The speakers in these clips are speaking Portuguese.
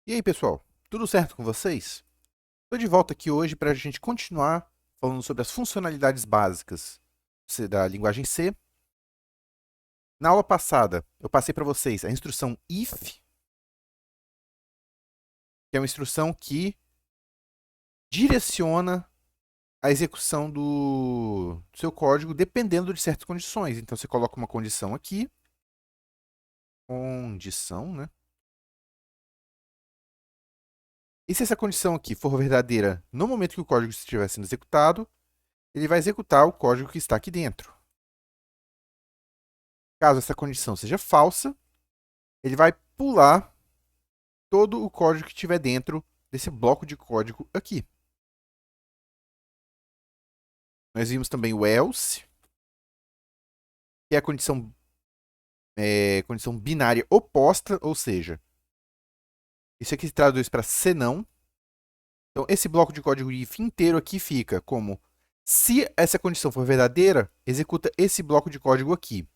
E aí, pessoal? Tudo certo com vocês? Estou de volta aqui hoje para a gente continuar falando sobre as funcionalidades básicas da linguagem C. Na aula passada, eu passei para vocês a instrução if, que é uma instrução que direciona a execução do seu código dependendo de certas condições. Então, você coloca uma condição aqui, né? E se essa condição aqui for verdadeira no momento que o código estiver sendo executado, ele vai executar o código que está aqui dentro. Caso essa condição seja falsa, ele vai pular todo o código que estiver dentro desse bloco de código aqui. Nós vimos também o else, que é a condição binária oposta, ou seja, isso aqui se traduz para senão. Então, esse bloco de código if inteiro aqui fica como: se essa condição for verdadeira, executa esse bloco de código aqui.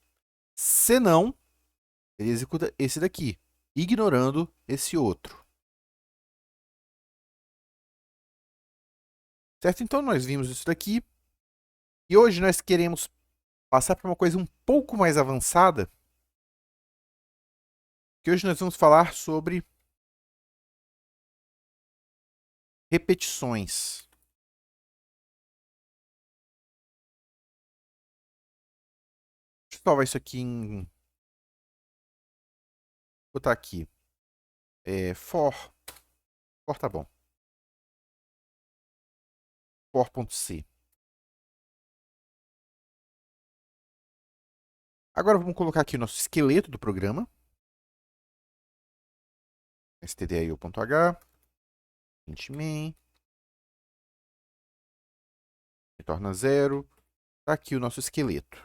Se não, ele executa esse daqui, ignorando esse outro. Certo? Então, nós vimos isso daqui. E hoje nós queremos passar para uma coisa um pouco mais avançada, que hoje nós vamos falar sobre repetições. Deixa eu salvar isso aqui em... Vou botar aqui. For. For tá bom. For.c. Agora vamos colocar aqui o nosso esqueleto do programa. stdio.h. Int main. Retorna 0. Está aqui o nosso esqueleto.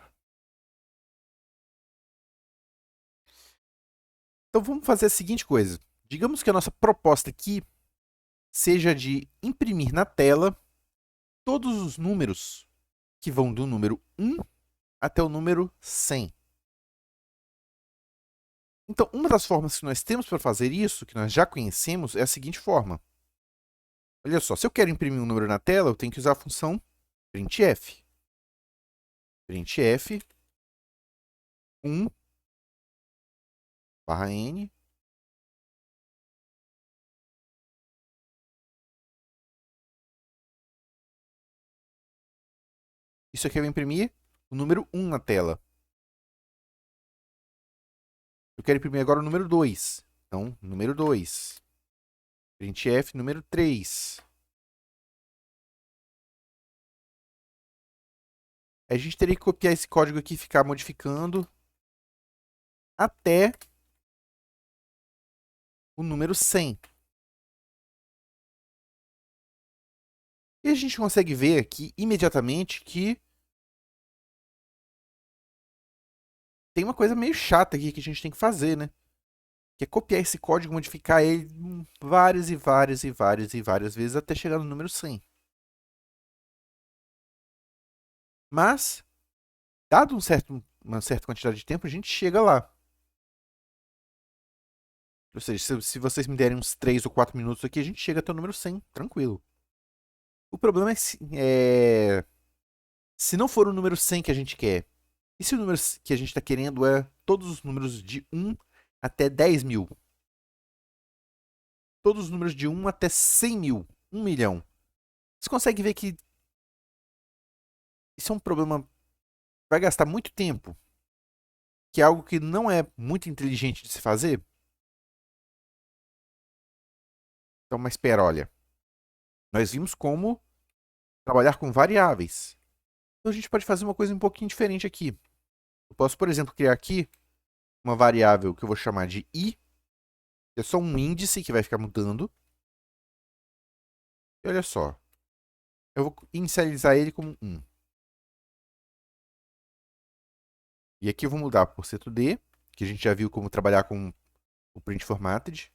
Então vamos fazer a seguinte coisa. Digamos que a nossa proposta aqui seja de imprimir na tela todos os números que vão do número 1 até o número 100. Então, uma das formas que nós temos para fazer isso, que nós já conhecemos, é a seguinte forma. Olha só, se eu quero imprimir um número na tela, eu tenho que usar a função printf. Printf 1 barra n. Isso aqui eu vou imprimir o número 1 na tela. Eu quero imprimir agora o número 2. Então, número 2. Printf número 3. A gente teria que copiar esse código aqui e ficar modificando até o número 100. E a gente consegue ver aqui imediatamente que tem uma coisa meio chata aqui que a gente tem que fazer, né? Que é copiar esse código e modificar ele várias e várias e várias e várias vezes até chegar no número 100. Mas, dado uma certa quantidade de tempo, a gente chega lá. Ou seja, se vocês me derem uns 3 ou 4 minutos aqui, a gente chega até o número 100, tranquilo. O problema se não for o número 100 que a gente quer, e se o número que a gente está querendo é todos os números de 1 até 10 mil? Todos os números de 1 até 100 mil, 1 milhão. Você consegue ver que isso é um problema, vai gastar muito tempo, que é algo que não é muito inteligente de se fazer? Então, mas espera, olha. Nós vimos como trabalhar com variáveis. Então, a gente pode fazer uma coisa um pouquinho diferente aqui. Eu posso, por exemplo, criar aqui uma variável que eu vou chamar de i, que é só um índice que vai ficar mudando. E olha só, eu vou inicializar ele como 1. E aqui eu vou mudar por %d, que a gente já viu como trabalhar com o print formatted.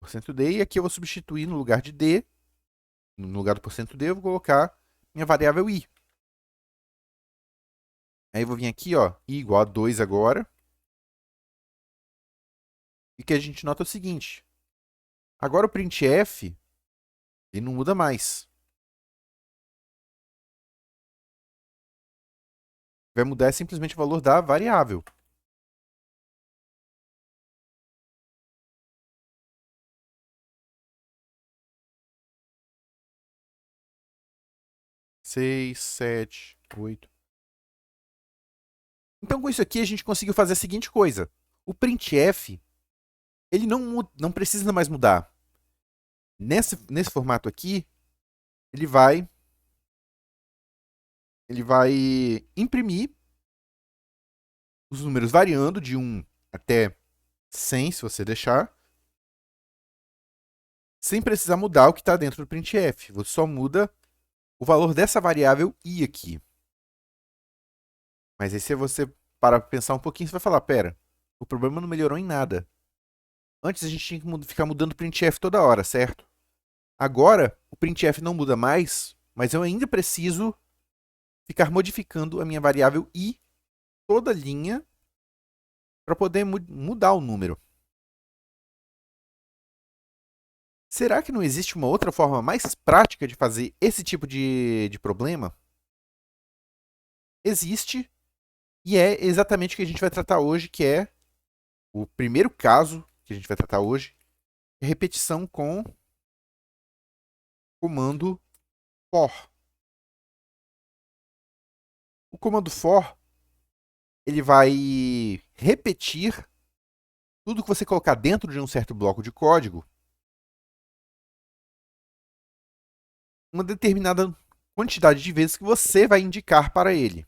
%d, e aqui eu vou substituir no lugar de d, no lugar do %d, eu vou colocar minha variável i. Aí eu vou vir aqui, ó, i igual a 2 agora. E o que a gente nota é o seguinte, Agora o printf, ele não muda mais. Vai mudar é simplesmente o valor da variável. Seis, 7, 8. Então, com isso aqui, a gente conseguiu fazer a seguinte coisa. O printf, ele não precisa mais mudar. Nesse formato aqui, ele vai imprimir os números variando de 1 até 100, se você deixar, sem precisar mudar o que está dentro do printf. Você só muda o valor dessa variável i aqui. Mas aí se você parar para pensar um pouquinho, você vai falar, pera, o problema não melhorou em nada. Antes a gente tinha que ficar mudando o printf toda hora, certo? Agora, o printf não muda mais, mas eu ainda preciso ficar modificando a minha variável i toda linha para poder mudar o número. Será que não existe uma outra forma mais prática de fazer esse tipo de problema? Existe, e é exatamente o que a gente vai tratar hoje, que é o primeiro caso que a gente vai tratar hoje, é repetição com comando for. O comando for, ele vai repetir tudo que você colocar dentro de um certo bloco de código uma determinada quantidade de vezes que você vai indicar para ele.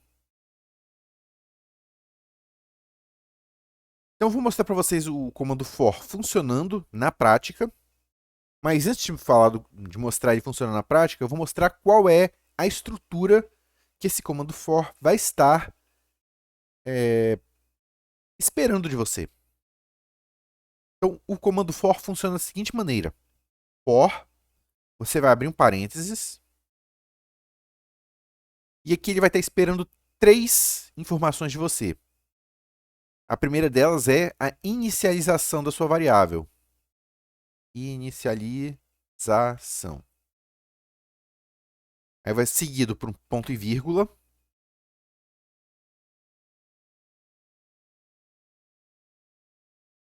Então, eu vou mostrar para vocês o comando for funcionando na prática. Mas antes de falar de mostrar ele funcionando na prática, eu vou mostrar qual é a estrutura que esse comando for vai estar esperando de você. Então, o comando for funciona da seguinte maneira. For, você vai abrir um parênteses, e aqui ele vai estar esperando 3 informações de você. A primeira delas é a inicialização da sua variável. Inicialização. Aí vai seguido por um ponto e vírgula.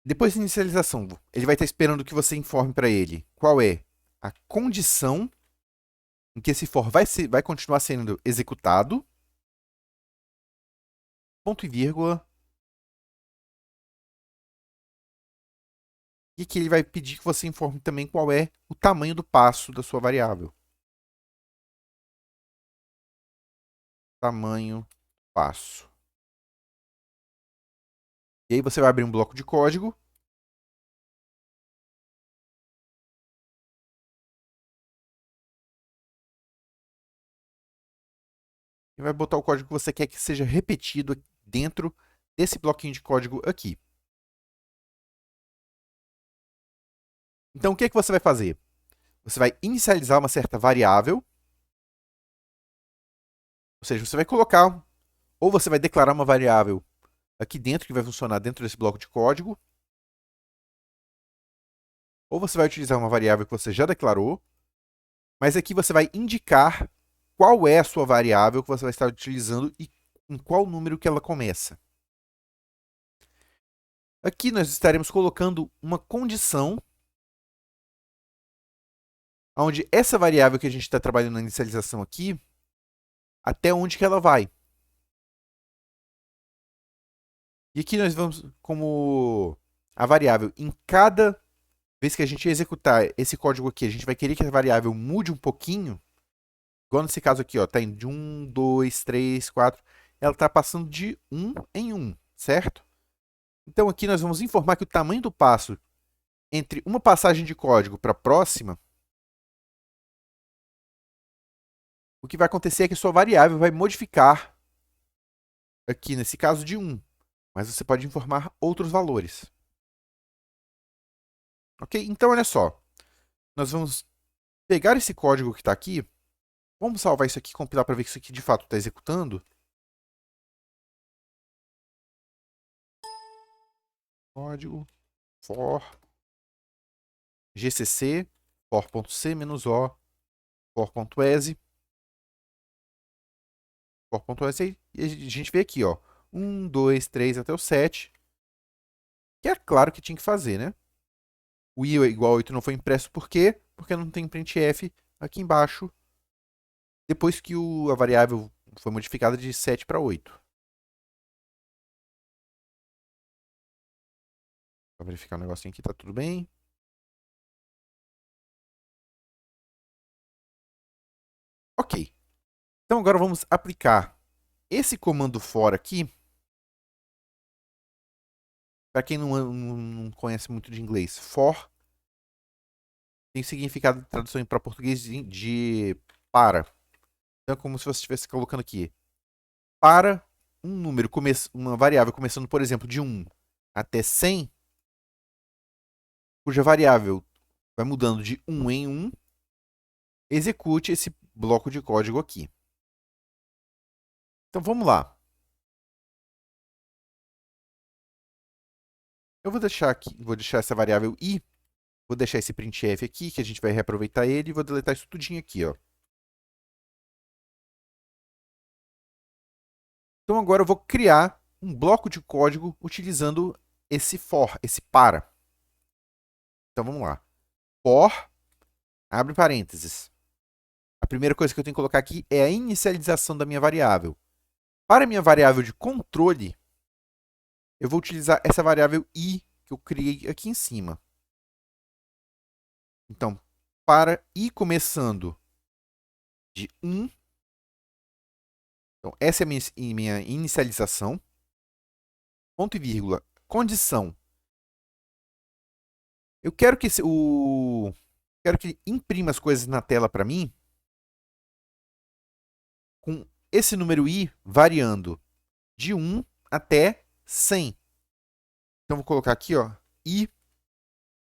Depois da inicialização, ele vai estar esperando que você informe para ele qual é a condição em que esse for vai continuar sendo executado, ponto e vírgula, e que ele vai pedir que você informe também qual é o tamanho do passo da sua variável. Tamanho passo. E aí você vai abrir um bloco de código. E vai botar o código que você quer que seja repetido dentro desse bloquinho de código aqui. Então, o que é que você vai fazer? Você vai inicializar uma certa variável, ou seja, você vai colocar, ou você vai declarar uma variável aqui dentro que vai funcionar dentro desse bloco de código, ou você vai utilizar uma variável que você já declarou, mas aqui você vai indicar qual é a sua variável que você vai estar utilizando e em qual número que ela começa. Aqui nós estaremos colocando uma condição onde essa variável que a gente está trabalhando na inicialização aqui, até onde que ela vai. E aqui nós vamos, como a variável, em cada vez que a gente executar esse código aqui, a gente vai querer que a variável mude um pouquinho, igual nesse caso aqui, ó, tá indo de 1, 2, 3, 4, ela está passando de 1 em 1, certo? Então aqui nós vamos informar que o tamanho do passo entre uma passagem de código para a próxima, o que vai acontecer é que a sua variável vai modificar, aqui nesse caso, de 1, mas você pode informar outros valores. Ok? Então, olha só, nós vamos pegar esse código que está aqui, vamos salvar isso aqui, compilar para ver que isso aqui de fato está executando. Código for GCC, for.c menos o, for.ese, for.ese, e a gente vê aqui, ó, 1, 2, 3 até o 7, que é claro que tinha que fazer, né? O i igual a 8 não foi impresso, por quê? Porque não tem printf aqui embaixo, depois que a variável foi modificada de 7 para 8. Vou verificar um negocinho aqui, tá tudo bem. Ok. Então agora vamos aplicar esse comando for aqui. Para quem não conhece muito de inglês, for tem significado de tradução para português de para. Então é como se você estivesse colocando aqui para um número, uma variável começando, por exemplo, de 1 até 100, cuja variável vai mudando de 1 em 1, execute esse bloco de código aqui. Então vamos lá. Eu vou deixar essa variável i, vou deixar esse printf aqui, que a gente vai reaproveitar ele, e vou deletar isso tudinho aqui, ó. Então agora eu vou criar um bloco de código utilizando esse for, esse para. Então vamos lá. For, abre parênteses. A primeira coisa que eu tenho que colocar aqui é a inicialização da minha variável. Para a minha variável de controle, eu vou utilizar essa variável i que eu criei aqui em cima. Então, para i começando de 1, então essa é a minha inicialização, ponto e vírgula, condição. Eu quero que quero que ele imprima as coisas na tela para mim com esse número i variando de 1 até 100. Então, vou colocar aqui, ó, i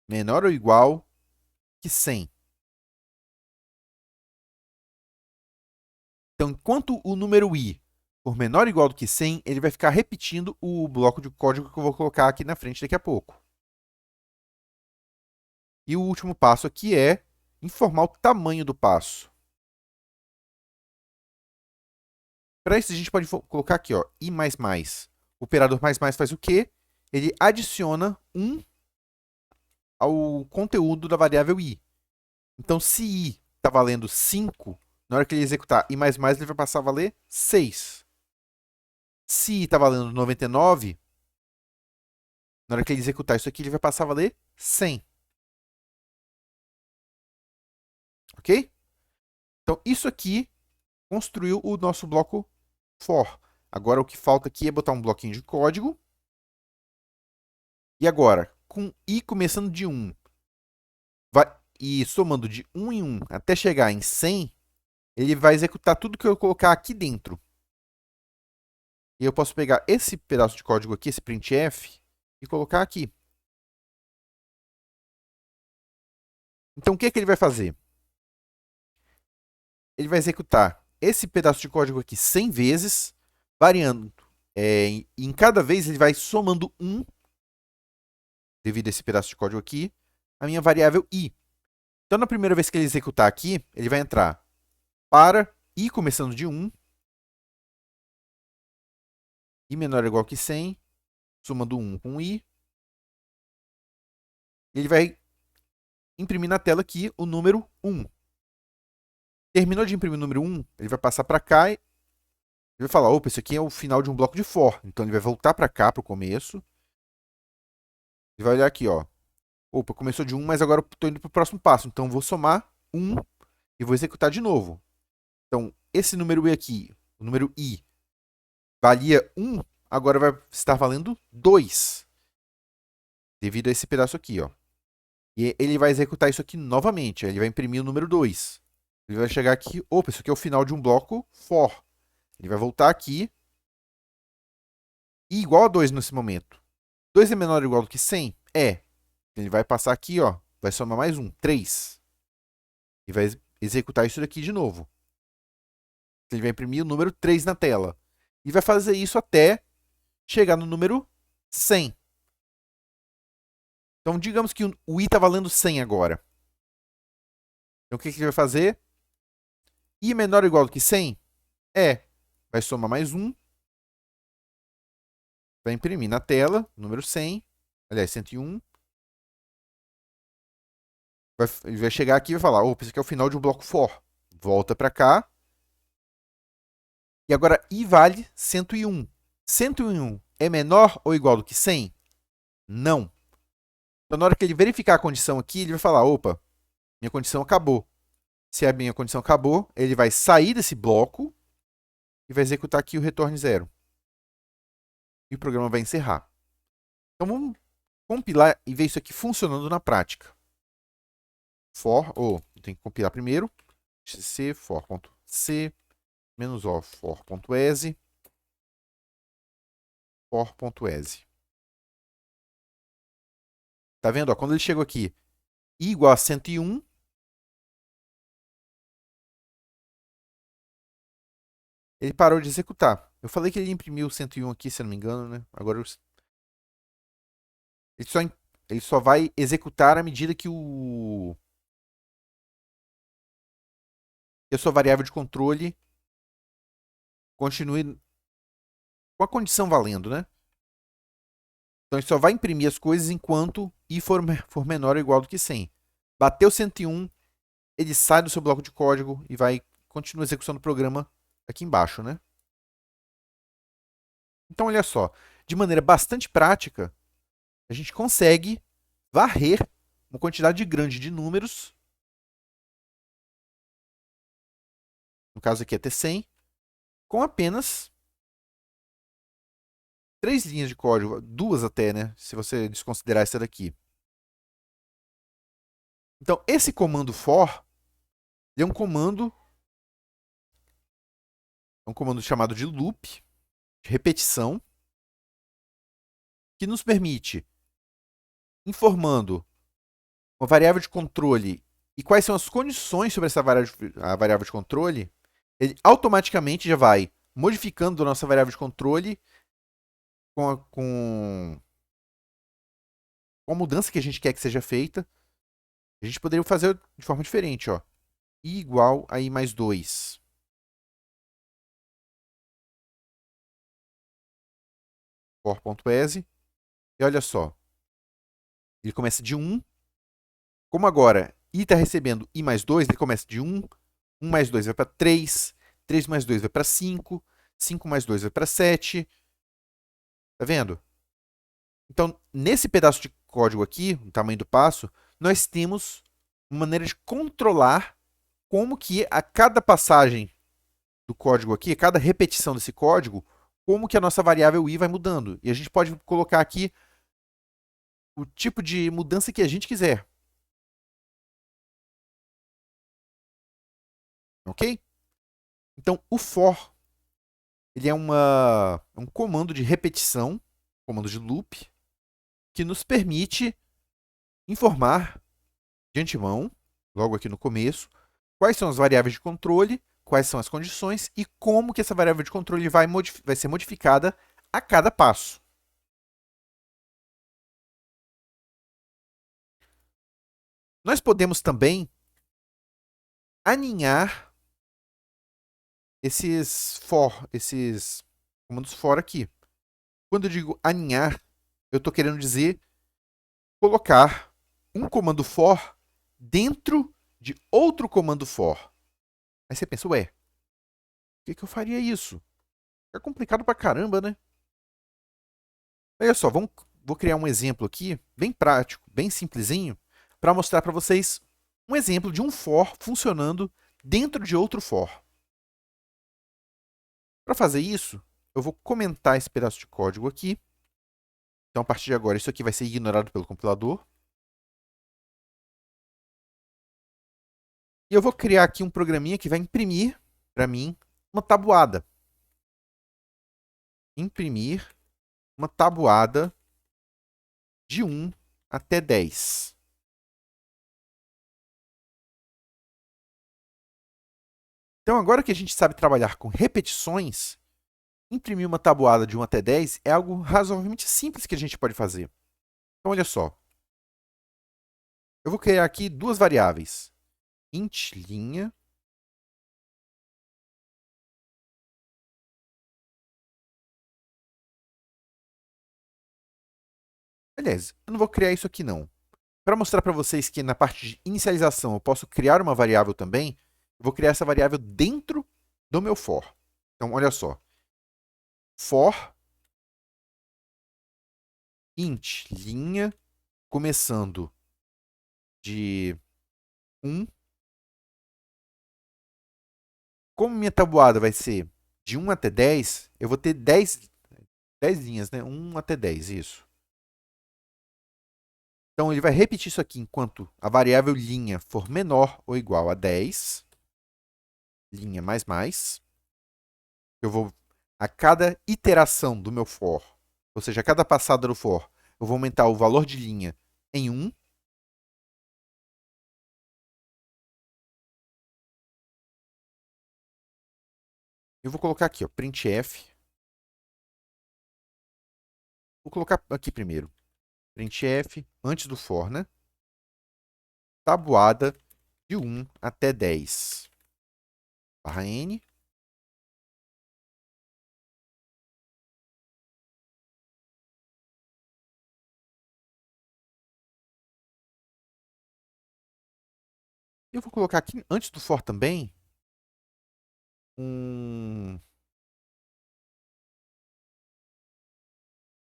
menor ou igual que 100. Então, enquanto o número i for menor ou igual do que 100, ele vai ficar repetindo o bloco de código que eu vou colocar aqui na frente daqui a pouco. E o último passo aqui é informar o tamanho do passo. Para isso, a gente pode colocar aqui, ó, i++. O operador mais faz o quê? Ele adiciona 1 ao conteúdo da variável i. Então, se i está valendo 5, na hora que ele executar i++, ele vai passar a valer 6. Se i está valendo 99, na hora que ele executar isso aqui, ele vai passar a valer 100. Ok? Então, isso aqui construiu o nosso bloco for. Agora, o que falta aqui é botar um bloquinho de código. E agora, com i começando de 1 e somando de 1 em 1 até chegar em 100, ele vai executar tudo que eu colocar aqui dentro. E eu posso pegar esse pedaço de código aqui, esse printf, e colocar aqui. Então, o que é que ele vai fazer? Ele vai executar esse pedaço de código aqui 100 vezes, variando. Em cada vez, ele vai somando 1, devido a esse pedaço de código aqui, a minha variável i. Então, na primeira vez que ele executar aqui, ele vai entrar para i começando de 1, i menor ou igual que 100, somando 1 com i. Ele vai imprimir na tela aqui o número 1. Terminou de imprimir o número 1, ele vai passar para cá e ele vai falar, opa, isso aqui é o final de um bloco de for. Então, ele vai voltar para cá, para o começo. Ele vai olhar aqui, ó. Opa, começou de 1, mas agora eu estou indo para o próximo passo. Então, eu vou somar 1 e vou executar de novo. Então, esse número i aqui, o número i, valia 1, agora vai estar valendo 2. Devido a esse pedaço aqui, ó. E ele vai executar isso aqui novamente. Ele vai imprimir o número 2. Ele vai chegar aqui, opa, isso aqui é o final de um bloco for. Ele vai voltar aqui. E igual a 2 nesse momento. 2 é menor ou igual do que 100? É. Ele vai passar aqui, ó, vai somar mais 1, 3. E vai executar isso daqui de novo. Ele vai imprimir o número 3 na tela. E vai fazer isso até chegar no número 100. Então, digamos que o i está valendo 100 agora. Então, o que ele vai fazer? I menor ou igual do que 100? Vai somar mais 1. Vai imprimir na tela, número 100. Aliás, 101. Ele vai chegar aqui e vai falar, opa, esse aqui é o final de um bloco for. Volta para cá. E agora, i vale 101. 101 é menor ou igual do que 100? Não. Então, na hora que ele verificar a condição aqui, ele vai falar, opa, minha condição acabou. Se a minha condição acabou, ele vai sair desse bloco e vai executar aqui o return 0. E o programa vai encerrar. Então, vamos compilar e ver isso aqui funcionando na prática. Tem que compilar primeiro. C for.c -o for.exe for.exe. Tá vendo? Ó, quando ele chegou aqui, i igual a 101, ele parou de executar. Eu falei que ele imprimiu 101 aqui, se eu não me engano, né? Agora ele só vai executar à medida que a sua variável de controle continue com a condição valendo, né? Então, ele só vai imprimir as coisas enquanto i for menor ou igual do que 100. Bateu 101, ele sai do seu bloco de código e vai continuar executando o programa aqui embaixo, né? Então, olha só, de maneira bastante prática, a gente consegue varrer uma quantidade grande de números, no caso aqui até 100, com apenas 3 linhas de código, 2 até, né? Se você desconsiderar essa daqui. Então, esse comando for é um comando chamado de loop, de repetição, que nos permite, informando uma variável de controle e quais são as condições sobre essa variável de controle, ele automaticamente já vai modificando a nossa variável de controle com a mudança que a gente quer que seja feita. A gente poderia fazer de forma diferente, ó. I igual a i mais 2. For.exe. E olha só. Ele começa de 1. Como agora i está recebendo i mais 2, ele começa de 1. 1 mais 2 vai para 3. 3 mais 2 vai para 5. 5 mais 2 vai para 7. Tá vendo? Então, nesse pedaço de código aqui, o tamanho do passo, nós temos uma maneira de controlar como que a cada passagem do código aqui, a cada repetição desse código, como que a nossa variável i vai mudando. E a gente pode colocar aqui o tipo de mudança que a gente quiser. Ok? Então, o for ele é um comando de repetição, comando de loop, que nos permite informar de antemão, logo aqui no começo, quais são as variáveis de controle, quais são as condições e como que essa variável de controle vai ser modificada a cada passo. Nós podemos também aninhar esses comandos for aqui. Quando eu digo aninhar, eu estou querendo dizer colocar um comando for dentro de outro comando for. Aí você pensa, ué, por que eu faria isso? É complicado pra caramba, né? Olha só, vou criar um exemplo aqui, bem prático, bem simplesinho, para mostrar para vocês um exemplo de um for funcionando dentro de outro for. Para fazer isso, eu vou comentar esse pedaço de código aqui. Então, a partir de agora, isso aqui vai ser ignorado pelo compilador. E eu vou criar aqui um programinha que vai imprimir, para mim, uma tabuada. Imprimir uma tabuada de 1 até 10. Então, agora que a gente sabe trabalhar com repetições, imprimir uma tabuada de 1 até 10 é algo razoavelmente simples que a gente pode fazer. Então, olha só. Eu vou criar aqui duas variáveis. Int linha. Aliás, eu não vou criar isso aqui não. Para mostrar para vocês que na parte de inicialização eu posso criar uma variável também, eu vou criar essa variável dentro do meu for. Então, olha só. For int linha, começando de 1. Como minha tabuada vai ser de 1 até 10, eu vou ter 10 linhas, né? 1 até 10, isso. Então, ele vai repetir isso aqui enquanto a variável linha for menor ou igual a 10. Linha mais mais. Eu vou, a cada iteração do meu for, ou seja, a cada passada do for, eu vou aumentar o valor de linha em 1. Eu vou colocar aqui, ó, printf. Vou colocar aqui primeiro. Printf, antes do for, né? Tabuada de 1 até 10. Barra n. Eu vou colocar aqui, antes do for também,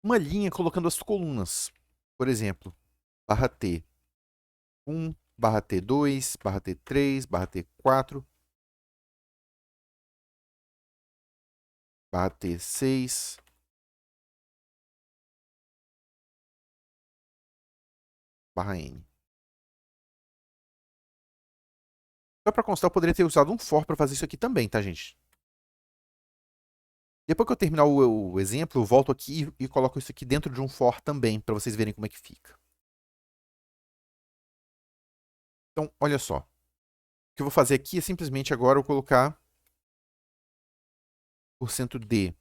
uma linha colocando as colunas. Por exemplo, barra T1, barra T2, barra T3, barra T4, barra T6, barra N. Só para constar, eu poderia ter usado um for para fazer isso aqui também, tá, gente? Depois que eu terminar o exemplo, eu volto aqui e coloco isso aqui dentro de um for também, para vocês verem como é que fica. Então, olha só. O que eu vou fazer aqui é simplesmente agora eu colocar %d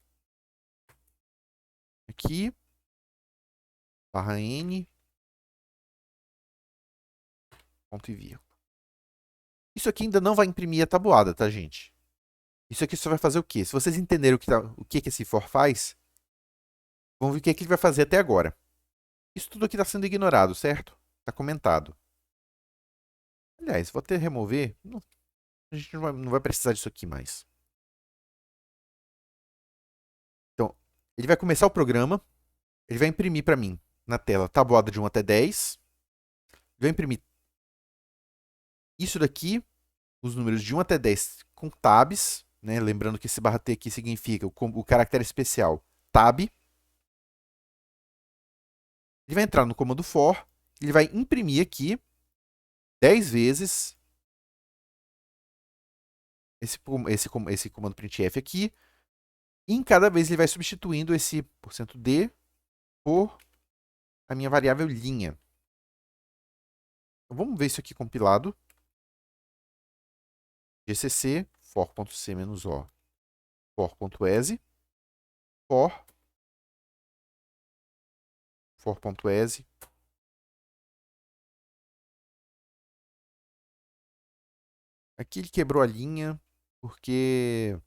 aqui, barra n, ponto e vírgula. Isso aqui ainda não vai imprimir a tabuada, tá, gente? Isso aqui só vai fazer o quê? Se vocês entenderem o que esse for faz, vamos ver o que ele vai fazer até agora. Isso tudo aqui está sendo ignorado, certo? Está comentado. Aliás, vou até remover. A gente não vai precisar disso aqui mais. Então, ele vai começar o programa. Ele vai imprimir para mim na tela tabuada de 1 até 10. Ele vai imprimir isso daqui, os números de 1 até 10 com tabs. Né? Lembrando que esse barra T aqui significa o caractere especial tab. Ele vai entrar no comando for. Ele vai imprimir aqui 10 vezes esse comando printf aqui. E em cada vez ele vai substituindo esse %d por a minha variável linha. Então, vamos ver isso aqui compilado. gcc for.c-o for.ese for.ese. Aqui ele quebrou a linha porque...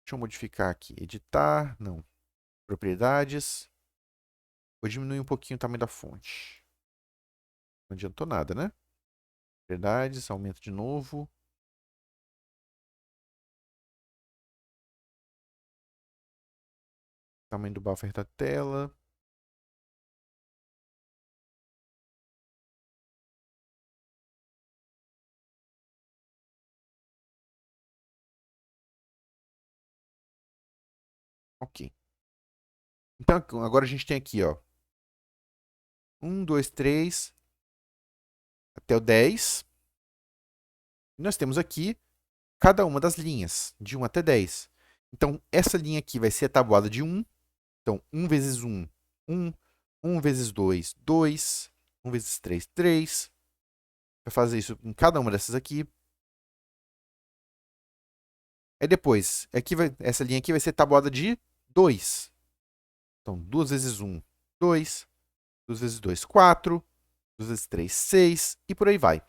Deixa eu modificar aqui. Editar, não. Propriedades. Vou diminuir um pouquinho o tamanho da fonte. Não adiantou nada, né? Propriedades, aumento de novo. Tamanho do buffer da tela. Ok. Então, agora a gente tem aqui, ó. 1, 2, 3, até o 10. E nós temos aqui cada uma das linhas, de 1 até 10. Então, essa linha aqui vai ser a tabuada de 1. Então, 1 vezes 1, 1. 1 vezes 2, 2. 1 vezes 3, 3. Vai fazer isso em cada uma dessas aqui. Aí depois, essa linha aqui vai ser tabuada de 2. Então, 2 vezes 1, 2. 2 vezes 2, 4. 2 vezes 3, 6. E por aí vai.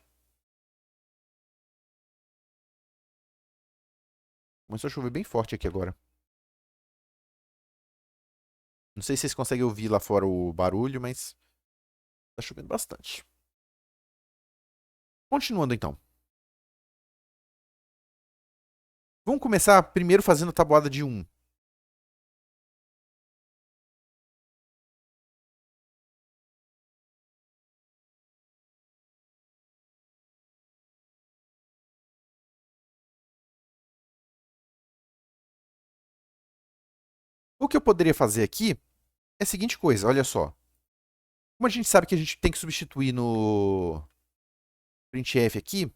Começou a chover bem forte aqui agora. Não sei se vocês conseguem ouvir lá fora o barulho, mas tá chovendo bastante. Continuando então. Vamos começar primeiro fazendo a tabuada de 1. O que eu poderia fazer aqui é a seguinte coisa, olha só. Como a gente sabe que a gente tem que substituir no printf aqui,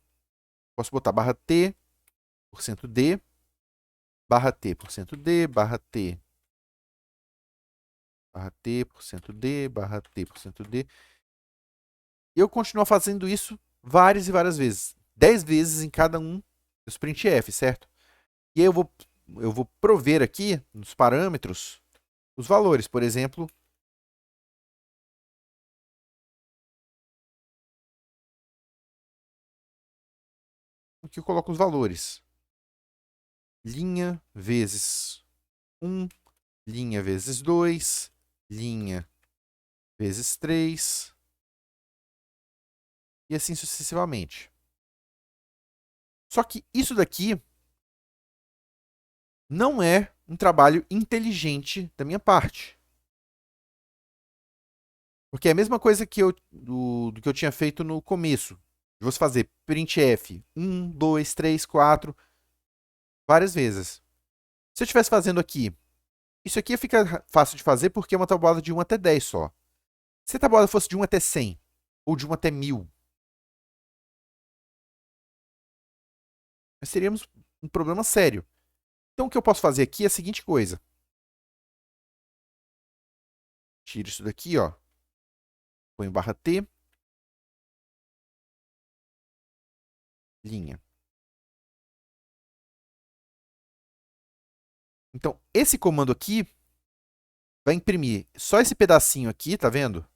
posso botar barra t, %d, barra t, %d, barra t, barra t, %d, barra t, %d. E eu continuo fazendo isso várias e várias vezes. 10 vezes em cada um dos printf, certo? E aí eu vou prover aqui, nos parâmetros, os valores. Por exemplo, aqui eu coloco os valores. Linha vezes 1, linha vezes 2, linha vezes 3, e assim sucessivamente. Só que isso daqui não é um trabalho inteligente da minha parte. Porque é a mesma coisa que do que eu tinha feito no começo. De você fazer printf 1, 2, 3, 4, várias vezes. Se eu estivesse fazendo aqui, isso aqui fica fácil de fazer porque é uma tabuada de 1 até 10 só. Se a tabuada fosse de 1 até 100, ou de 1 até 1000, nós teríamos um problema sério. Então, o que eu posso fazer aqui é a seguinte coisa. Tiro isso daqui, ó. Ponho barra T. Linha. Então, esse comando aqui vai imprimir só esse pedacinho aqui, tá vendo?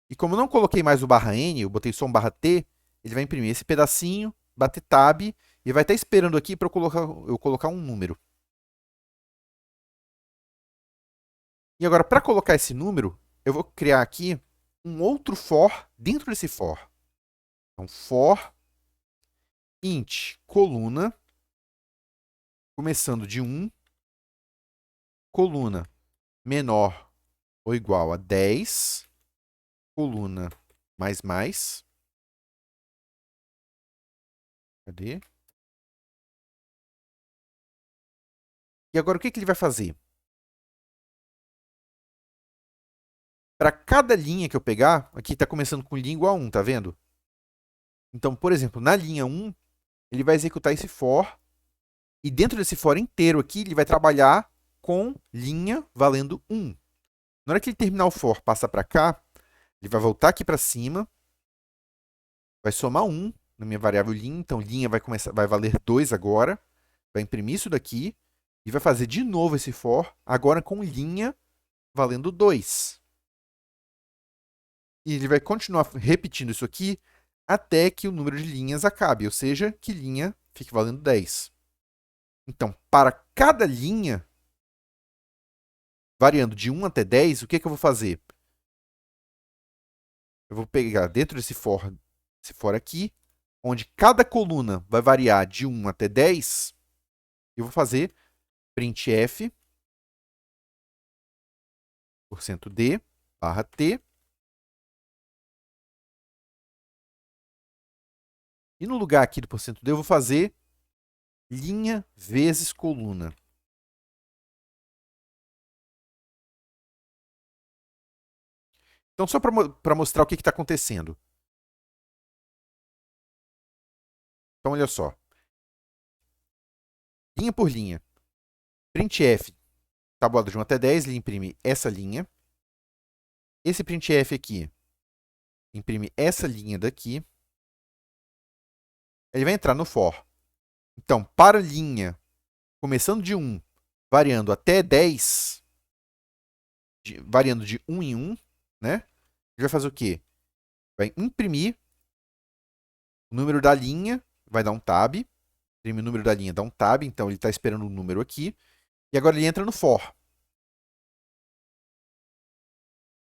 E como eu não coloquei mais o barra N, eu botei só um barra T, ele vai imprimir esse pedacinho, bater Tab, e vai estar esperando aqui para eu colocar um número. E agora, para colocar esse número, eu vou criar aqui um outro for dentro desse for. Então, for int coluna, começando de 1, coluna menor ou igual a 10, coluna mais. Cadê? E agora, o que ele vai fazer? Para cada linha que eu pegar, aqui está começando com linha igual a 1, tá vendo? Então, por exemplo, na linha 1, ele vai executar esse for, e dentro desse for inteiro aqui, ele vai trabalhar com linha valendo 1. Na hora que ele terminar o for, passa para cá, ele vai voltar aqui para cima, vai somar 1 na minha variável linha, então linha vai valer 2 agora, vai imprimir isso daqui, e vai fazer de novo esse for, agora com linha valendo 2. E ele vai continuar repetindo isso aqui até que o número de linhas acabe, ou seja, que linha fique valendo 10. Então, para cada linha, variando de 1 até 10, o que eu vou fazer? Eu vou pegar dentro desse for aqui, onde cada coluna vai variar de 1 até 10, eu vou fazer printf %d barra t. E no lugar aqui do %d, eu vou fazer linha vezes coluna. Então, só para mostrar o que está acontecendo. Então, olha só. Linha por linha. Printf, tabuada de 1 até 10, ele imprime essa linha. Esse printf aqui imprime essa linha daqui. Ele vai entrar no for. Então, para a linha, começando de 1, variando até 10, variando de 1 em 1, né? Ele vai fazer o quê? Vai imprimir o número da linha, vai dar um tab. Imprime o número da linha, dá um tab, então ele está esperando um número aqui. E agora ele entra no for.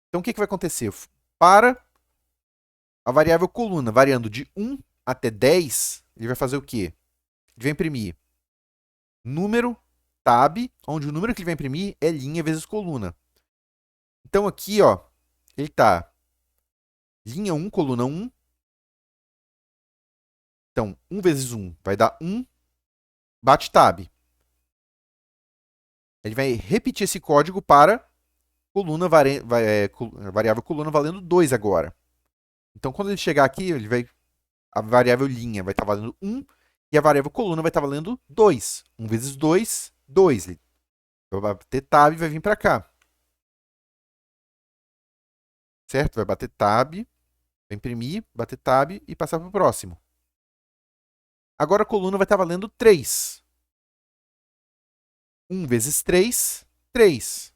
Então o que vai acontecer? Para a variável coluna variando de 1 até 10, ele vai fazer o quê? Ele vai imprimir número, tab, onde o número que ele vai imprimir é linha vezes coluna. Então aqui, ó, ele está linha 1, coluna 1. Então, 1 vezes 1 vai dar 1, bate tab. Ele vai repetir esse código para coluna variável coluna valendo 2 agora. Então, quando ele chegar aqui, a variável linha vai estar valendo 1 e a variável coluna vai estar valendo 2. 1 vezes 2, 2. Ele vai bater tab e vai vir para cá. Certo? Vai bater tab, vai imprimir, bater tab e passar para o próximo. Agora a coluna vai estar valendo 3. 1 vezes 3, 3.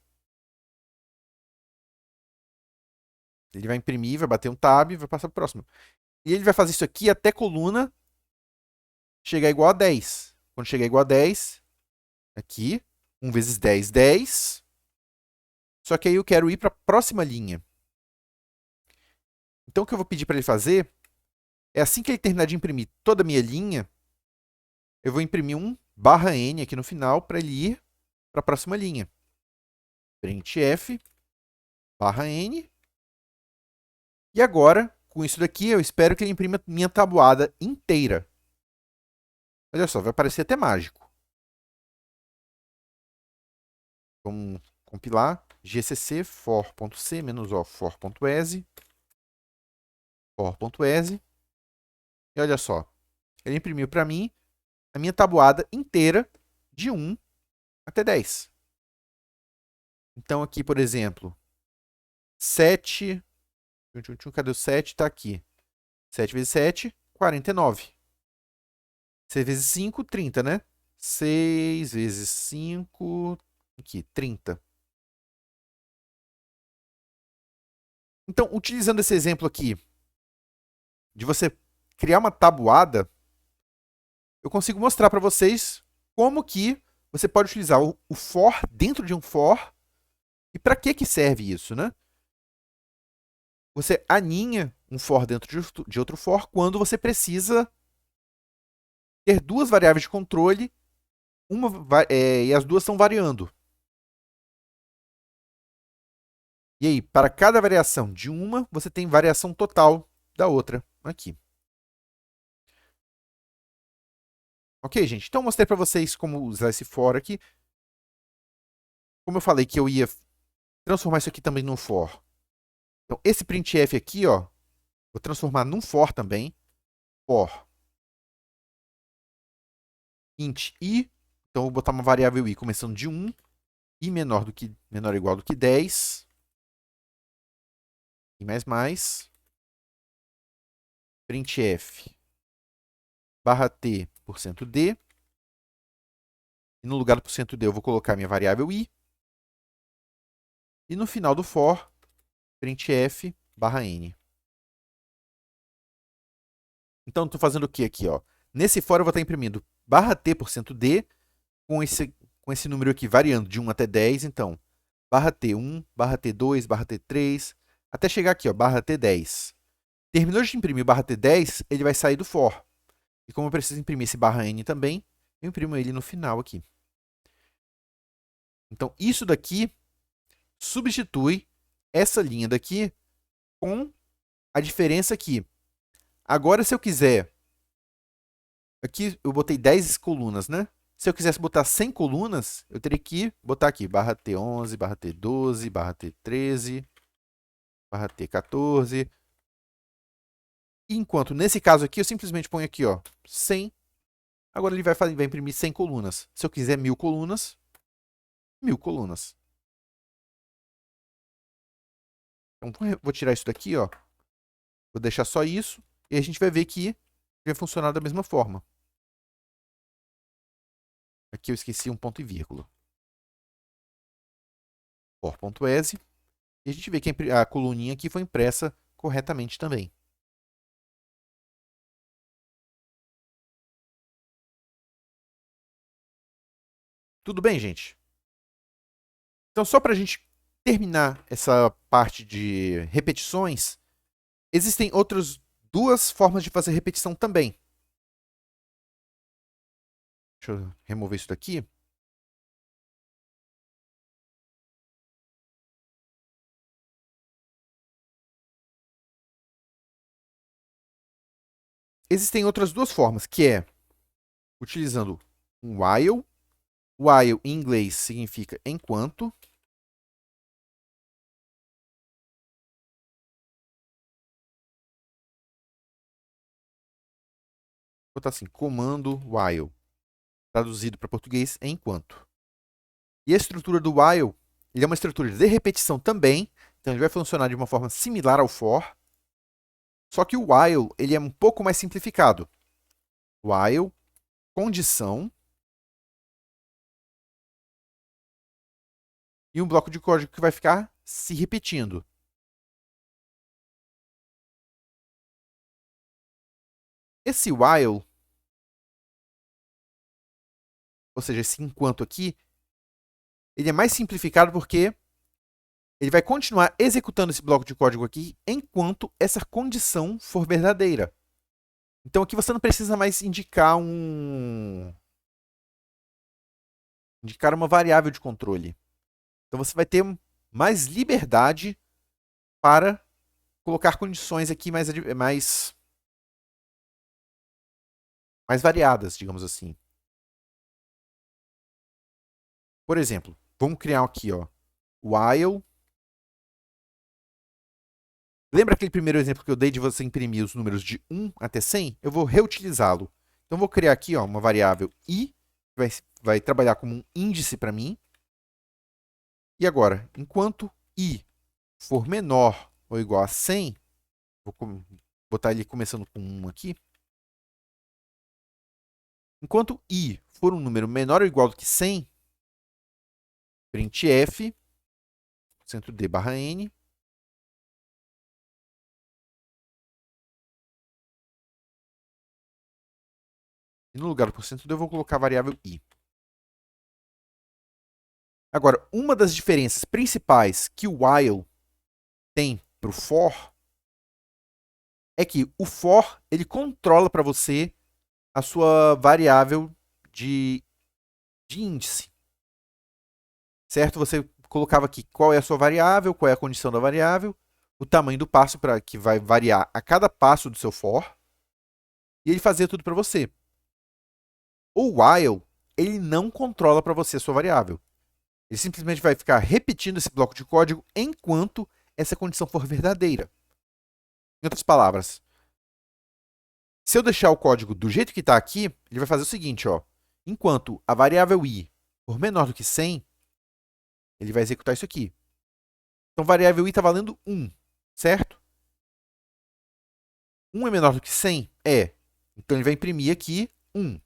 Ele vai imprimir, vai bater um tab e vai passar para o próximo. E ele vai fazer isso aqui até coluna chegar igual a 10. Quando chegar igual a 10, aqui, 1 vezes 10, 10. Só que aí eu quero ir para a próxima linha. Então, o que eu vou pedir para ele fazer é, assim que ele terminar de imprimir toda a minha linha, eu vou imprimir um /n aqui no final para ele ir para a próxima linha. Printf /n. E agora, com isso daqui, eu espero que ele imprima minha tabuada inteira. Olha só, vai aparecer até mágico. Vamos compilar. gcc for.c -o for.exe. For.exe. E olha só, ele imprimiu para mim a minha tabuada inteira de 1 até 10. Então aqui, por exemplo, 7... Cadê o 7? Está aqui. 7 vezes 7, 49. 6 vezes 5, 30, né? 6 vezes 5, aqui, 30. Então, utilizando esse exemplo aqui, de você criar uma tabuada, eu consigo mostrar para vocês como que você pode utilizar o for dentro de um for e para que serve isso, né? Você aninha um for dentro de outro for quando você precisa ter duas variáveis de controle e as duas estão variando. E aí, para cada variação de uma, você tem variação total da outra aqui. Ok, gente? Então, eu mostrei para vocês como usar esse for aqui. Como eu falei que eu ia transformar isso aqui também num for. Então, esse printf aqui, ó, vou transformar num for também. For int i. Então, eu vou botar uma variável i começando de 1. I menor ou igual do que 10. E mais. Printf /t%d. E no lugar do %d eu vou colocar minha variável i. E no final do for, printf /n. Então, estou fazendo o que aqui? Ó? Nesse for, eu vou estar imprimindo /t%d com esse número aqui variando de 1 até 10. Então, /t1, /t2, /t3, até chegar aqui, ó, /t10. Terminou de imprimir /t10, ele vai sair do for. E como eu preciso imprimir esse /n também, eu imprimo ele no final aqui. Então, isso daqui substitui essa linha daqui com a diferença aqui. Agora, se eu quiser... Aqui eu botei 10 colunas, né? Se eu quisesse botar 100 colunas, eu teria que botar aqui /t11, /t12, /t13, /t14. Enquanto nesse caso aqui, eu simplesmente ponho aqui, ó, 100. Agora ele vai imprimir 100 colunas. Se eu quiser 1000 colunas, 1000 colunas. Então, vou tirar isso daqui, ó. Vou deixar só isso. E a gente vai ver que vai funcionar da mesma forma. Aqui eu esqueci um ponto e vírgula. for.exe, e a gente vê que a coluninha aqui foi impressa corretamente também. Tudo bem, gente? Então, só para a gente terminar essa parte de repetições, existem outras duas formas de fazer repetição também. Deixa eu remover isso daqui. Existem outras duas formas, que é utilizando um while. While em inglês significa enquanto. Vou botar assim, comando while. Traduzido para português é enquanto. E a estrutura do while, ele é uma estrutura de repetição também, então ele vai funcionar de uma forma similar ao for, só que o while ele é um pouco mais simplificado. While, condição, e um bloco de código que vai ficar se repetindo. Esse while, ou seja, esse enquanto aqui, ele é mais simplificado porque ele vai continuar executando esse bloco de código aqui enquanto essa condição for verdadeira. Então aqui você não precisa mais indicar uma variável de controle. Então você vai ter mais liberdade para colocar condições aqui mais variadas, digamos assim. Por exemplo, vamos criar aqui, ó, while. Lembra aquele primeiro exemplo que eu dei de você imprimir os números de 1 até 100? Eu vou reutilizá-lo. Então, vou criar aqui ó, uma variável i, que vai trabalhar como um índice para mim. E agora, enquanto i for menor ou igual a 100, vou botar ele começando com 1 aqui. Enquanto i for um número menor ou igual do que 100, printf, %d barra n, e no lugar do %d eu vou colocar a variável i. Agora, uma das diferenças principais que o while tem para o for é que o for ele controla para você a sua variável de índice. Certo? Você colocava aqui qual é a sua variável, qual é a condição da variável, o tamanho do passo que vai variar a cada passo do seu for, e ele fazia tudo para você. O while, ele não controla para você a sua variável. Ele simplesmente vai ficar repetindo esse bloco de código enquanto essa condição for verdadeira. Em outras palavras, se eu deixar o código do jeito que está aqui, ele vai fazer o seguinte, ó. Enquanto a variável i for menor do que 100, ele vai executar isso aqui. Então, a variável i está valendo 1, certo? 1 é menor do que 100? É. Então, ele vai imprimir aqui 1.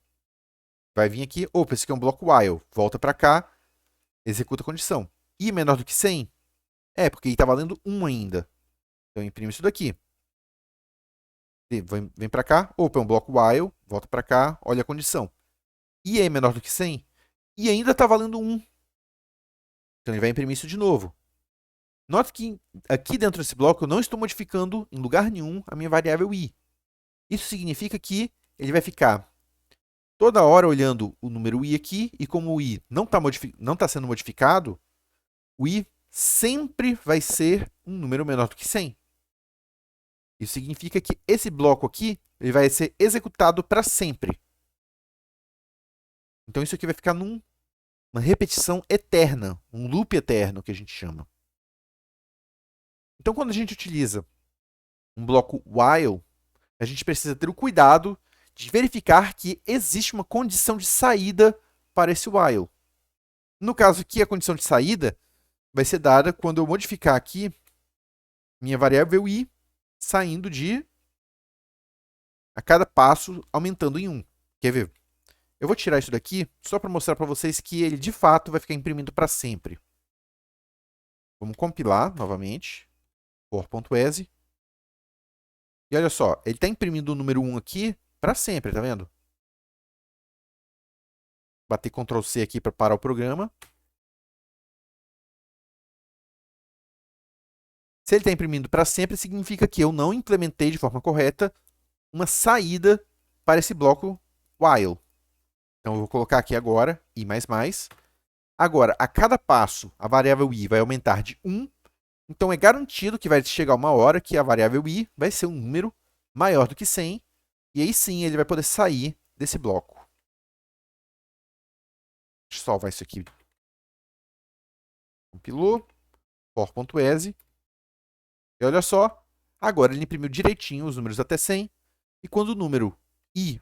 Vai vir aqui, opa, esse aqui é um bloco while. Volta para cá, executa a condição. I é menor do que 100? É, porque i está valendo 1 ainda. Então, eu imprimo isso daqui. Vem para cá, opa, é um bloco while, volta para cá, olha a condição. I é menor do que 100? I ainda está valendo 1. Então, ele vai imprimir isso de novo. Note que aqui dentro desse bloco eu não estou modificando em lugar nenhum a minha variável i. Isso significa que ele vai ficar toda hora olhando o número i aqui, e como o i não está sendo modificado, o i sempre vai ser um número menor do que 100. Isso significa que esse bloco aqui ele vai ser executado para sempre. Então isso aqui vai ficar uma repetição eterna, um loop eterno que a gente chama. Então quando a gente utiliza um bloco while, a gente precisa ter o cuidado de verificar que existe uma condição de saída para esse while. No caso aqui, a condição de saída vai ser dada quando eu modificar aqui minha variável i, saindo a cada passo, aumentando em 1. Quer ver? Eu vou tirar isso daqui só para mostrar para vocês que ele, de fato, vai ficar imprimindo para sempre. Vamos compilar novamente. For.exe. E olha só, ele está imprimindo o número 1 aqui para sempre, tá vendo? Bater Ctrl C aqui para parar o programa. Se ele está imprimindo para sempre, significa que eu não implementei de forma correta uma saída para esse bloco while. Então eu vou colocar aqui agora i++. Agora, a cada passo, a variável i vai aumentar de 1. Então é garantido que vai chegar uma hora que a variável i vai ser um número maior do que 100. E aí sim ele vai poder sair desse bloco. Deixa eu salvar isso aqui. Compilou. For.exe. E olha só, agora ele imprimiu direitinho os números até 100. E quando o número i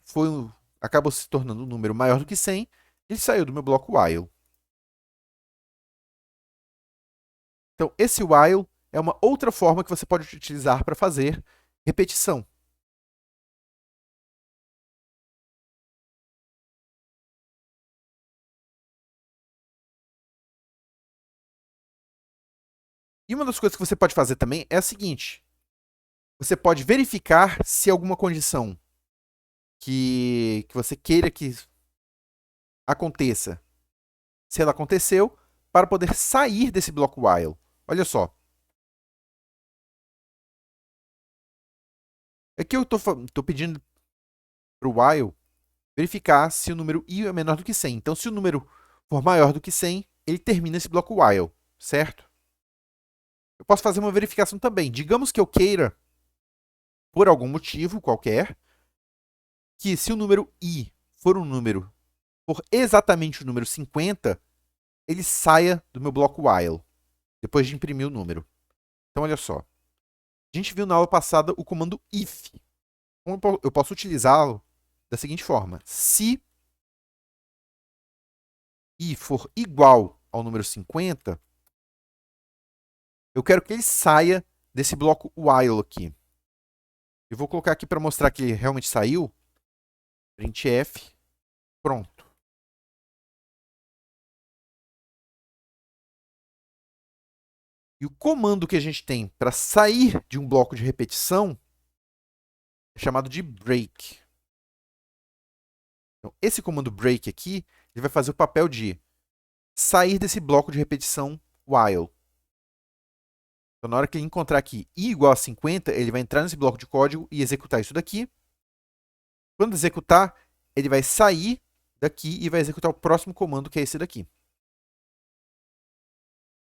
acabou se tornando um número maior do que 100, ele saiu do meu bloco while. Então, esse while é uma outra forma que você pode utilizar para fazer repetição. E uma das coisas que você pode fazer também é a seguinte: você pode verificar se alguma condição que você queira que aconteça, se ela aconteceu, para poder sair desse bloco while. Olha só. Aqui eu estou pedindo para o while verificar se o número i é menor do que 100. Então, se o número for maior do que 100, ele termina esse bloco while, certo? Eu posso fazer uma verificação também. Digamos que eu queira, por algum motivo qualquer, que se o número i for exatamente o número 50, ele saia do meu bloco while, depois de imprimir o número. Então, olha só. A gente viu na aula passada o comando if. Eu posso utilizá-lo da seguinte forma. Se i for igual ao número 50, eu quero que ele saia desse bloco while aqui. Eu vou colocar aqui para mostrar que ele realmente saiu. Printf. Pronto. E o comando que a gente tem para sair de um bloco de repetição é chamado de break. Então, esse comando break aqui, ele vai fazer o papel de sair desse bloco de repetição while. Então, na hora que ele encontrar aqui i igual a 50, ele vai entrar nesse bloco de código e executar isso daqui. Quando executar, ele vai sair daqui e vai executar o próximo comando, que é esse daqui.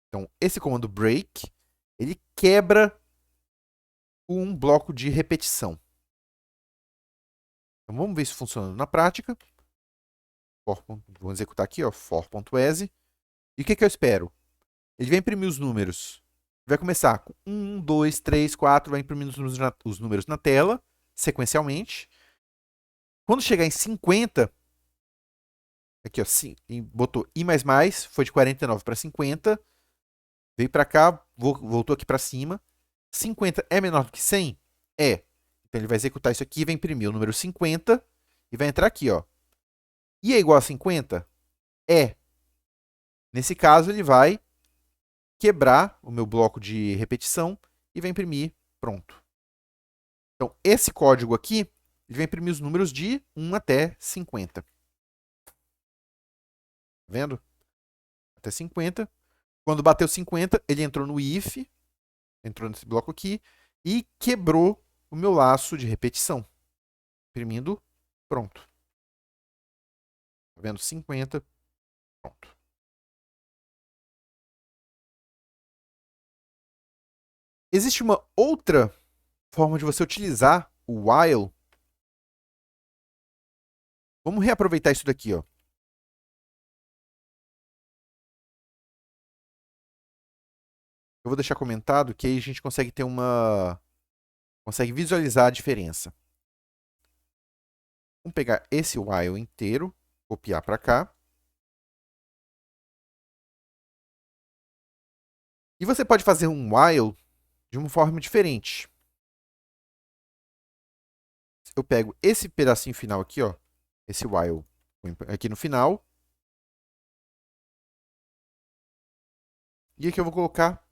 Então, esse comando break, ele quebra um bloco de repetição. Então, vamos ver isso funcionando na prática. Vou executar aqui, for.exe. E o que eu espero? Ele vai imprimir os números. Vai começar com 1, 2, 3, 4, vai imprimindo os números na tela, sequencialmente. Quando chegar em 50, aqui, ó, botou i++, foi de 49 para 50, veio para cá, voltou aqui para cima. 50 é menor do que 100? É. Então ele vai executar isso aqui, vai imprimir o número 50 e vai entrar aqui, ó. I é igual a 50? É. Nesse caso, ele vai quebrar o meu bloco de repetição e vai imprimir pronto. Então, esse código aqui, ele vai imprimir os números de 1 até 50. Tá vendo? Até 50. Quando bateu 50, ele entrou no if, entrou nesse bloco aqui, e quebrou o meu laço de repetição. Imprimindo pronto. Tá vendo? 50, pronto. Existe uma outra forma de você utilizar o while. Vamos reaproveitar isso daqui, ó. Eu vou deixar comentado que aí a gente consegue ter consegue visualizar a diferença. Vamos pegar esse while inteiro, copiar para cá. E você pode fazer um while de uma forma diferente. Eu pego esse pedacinho final aqui, ó, esse while aqui no final. E aqui eu vou colocar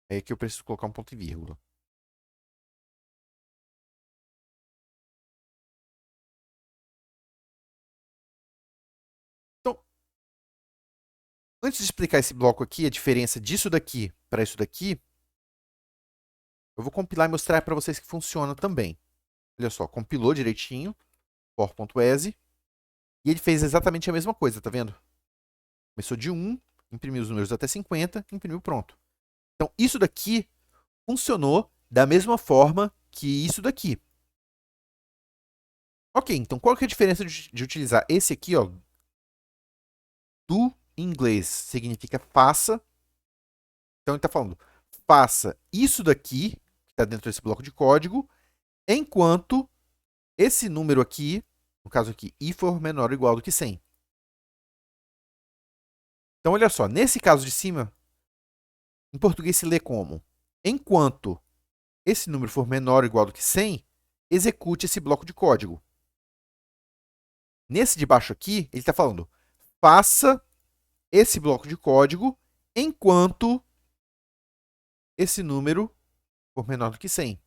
É que eu preciso colocar um ponto e vírgula. Então, antes de explicar esse bloco aqui, a diferença disso daqui para isso daqui, eu vou compilar e mostrar para vocês que funciona também. Olha só, compilou direitinho, for.exe, e ele fez exatamente a mesma coisa, tá vendo? Começou de 1, imprimiu os números até 50, imprimiu pronto. Então, isso daqui funcionou da mesma forma que isso daqui. Ok, então qual que é a diferença de utilizar esse aqui, ó, do inglês? Significa faça. Então, ele está falando, faça isso daqui, que está dentro desse bloco de código, enquanto esse número aqui, no caso aqui, i for menor ou igual do que 100. Então, olha só, nesse caso de cima, em português se lê como, enquanto esse número for menor ou igual do que 100, execute esse bloco de código. Nesse de baixo aqui, ele está falando, faça esse bloco de código enquanto esse número for menor do que 100.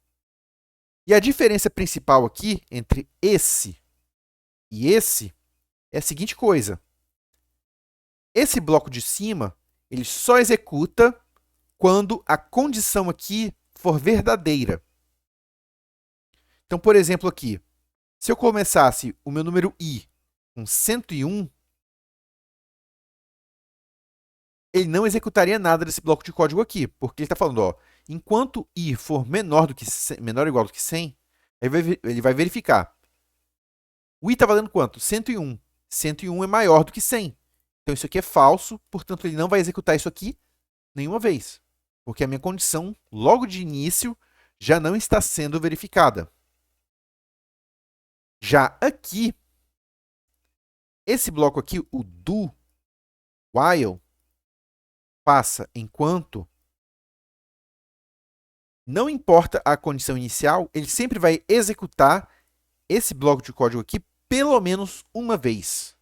E a diferença principal aqui entre esse e esse é a seguinte coisa. Esse bloco de cima, ele só executa quando a condição aqui for verdadeira. Então, por exemplo, aqui, se eu começasse o meu número i com 101, ele não executaria nada desse bloco de código aqui, porque ele está falando, ó, enquanto i for menor ou igual do que 100, ele vai verificar. O i está valendo quanto? 101. 101 é maior do que 100. Então, isso aqui é falso, portanto, ele não vai executar isso aqui nenhuma vez, porque a minha condição, logo de início, já não está sendo verificada. Já aqui, esse bloco aqui, o do while, passa enquanto, não importa a condição inicial, ele sempre vai executar esse bloco de código aqui pelo menos uma vez.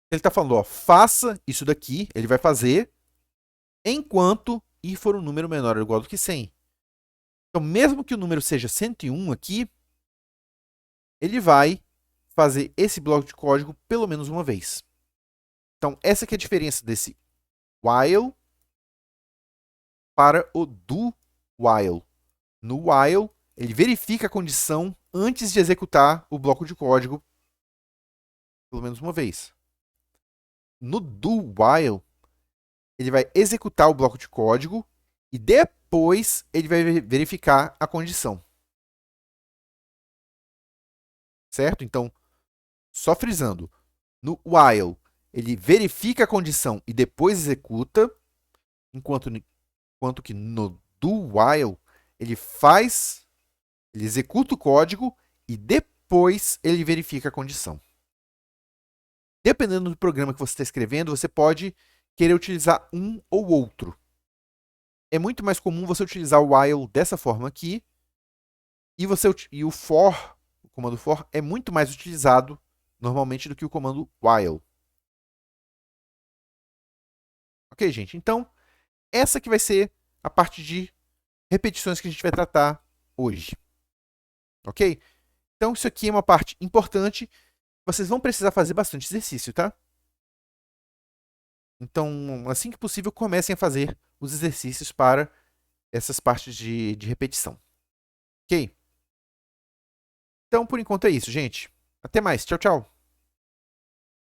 Ele está falando, ó, faça isso daqui, ele vai fazer, enquanto i for um número menor ou igual do que 100. Então, mesmo que o número seja 101 aqui, ele vai fazer esse bloco de código pelo menos uma vez. Então, essa aqui é a diferença desse while para o do while. No while, ele verifica a condição antes de executar o bloco de código pelo menos uma vez. No do while, ele vai executar o bloco de código e depois ele vai verificar a condição. Certo? Então, só frisando, no while, ele verifica a condição e depois executa, enquanto que no do while, ele executa o código e depois ele verifica a condição. Dependendo do programa que você está escrevendo, você pode querer utilizar um ou outro. É muito mais comum você utilizar o while dessa forma aqui, e o for, o comando for, é muito mais utilizado normalmente do que o comando while. Ok, gente? Então, essa que vai ser a parte de repetições que a gente vai tratar hoje. Ok? Então, isso aqui é uma parte importante. Vocês vão precisar fazer bastante exercício, tá? Então, assim que possível, comecem a fazer os exercícios para essas partes de repetição. Ok? Então, por enquanto é isso, gente. Até mais. Tchau, tchau.